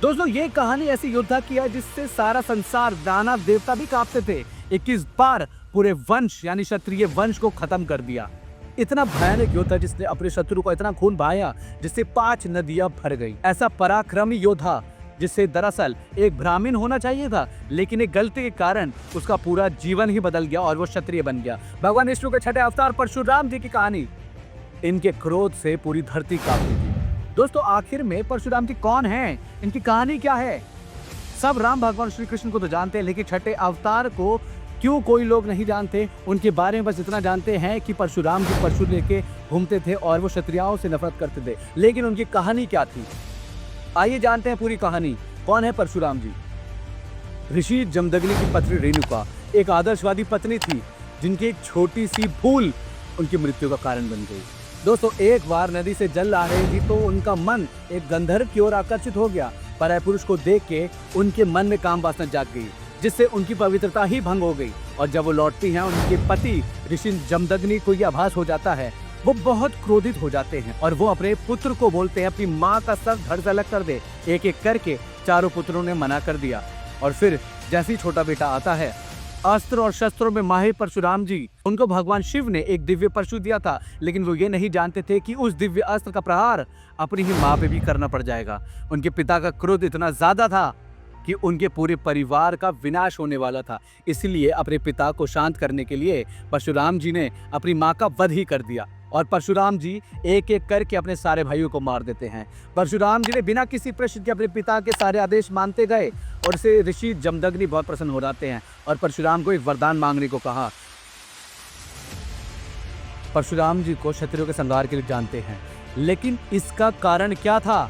दोस्तों ये कहानी ऐसी योद्धा की है जिससे सारा संसार, दानव देवता भी कांपते थे। 21 बार पूरे वंश यानी क्षत्रिय वंश को खत्म कर दिया। इतना भयानक योद्धा जिसने अपने शत्रु को इतना खून बहाया जिससे 5 नदियां भर गई। ऐसा पराक्रमी योद्धा जिससे दरअसल एक ब्राह्मण होना चाहिए था, लेकिन एक गलती के कारण उसका पूरा जीवन ही बदल गया और वो क्षत्रिय बन गया। भगवान विष्णु के छठे अवतार परशुराम जी की कहानी। इनके क्रोध से पूरी धरती कांपती थी। दोस्तों आखिर में परशुराम जी कौन हैं? इनकी कहानी क्या है? सब राम भगवान श्री कृष्ण को तो जानते हैं, लेकिन छठे अवतार को क्यों कोई लोग नहीं जानते? उनके बारे में बस इतना जानते हैं कि परशुराम जी परशु लेके घूमते थे और वो क्षत्रियों से नफरत करते थे, लेकिन उनकी कहानी क्या थी? आइए जानते हैं पूरी कहानी। कौन है परशुराम जी? ऋषि जमदग्नि की पत्नी रेणुका एक आदर्शवादी पत्नी थी जिनकी एक छोटी सी भूल उनकी मृत्यु का कारण बन गई। दोस्तों एक बार नदी से जल आ रही थी तो उनका मन एक गंधर्व की ओर आकर्षित हो गया। पराय पुरुष को देख के उनके मन में काम वासना जाग गई, जिससे उनकी पवित्रता ही भंग हो गई। और जब वो लौटती हैं उनके पति ऋषि जमदग्नि को यह आभास हो जाता है। वो बहुत क्रोधित हो जाते हैं और वो अपने पुत्र को बोलते हैं अपनी माँ का सर धड़ से अलग कर दे। एक एक करके चारों पुत्रों ने मना कर दिया और फिर जैसे ही छोटा बेटा आता है, अस्त्र और शस्त्रों में माहिर परशुराम जी, उनको भगवान शिव ने एक दिव्य परशु दिया था, लेकिन वो ये नहीं जानते थे कि उस दिव्य अस्त्र का प्रहार अपनी ही माँ पे भी करना पड़ जाएगा। उनके पिता का क्रोध इतना ज्यादा था कि उनके पूरे परिवार का विनाश होने वाला था। इसलिए अपने पिता को शांत करने के लिए परशुराम जी ने अपनी माँ का वध ही कर दिया और परशुराम जी एक एक करके अपने सारे भाइयों को मार देते हैं। परशुराम जी ने बिना किसी प्रश्न के अपने पिता के सारे आदेश मानते गए और इसे ऋषि जमदग्नि बहुत प्रसन्न हो जाते हैं और परशुराम को एक वरदान मांगने को कहा। परशुराम जी को क्षत्रियों के संहार के लिए जानते हैं, लेकिन इसका कारण क्या था?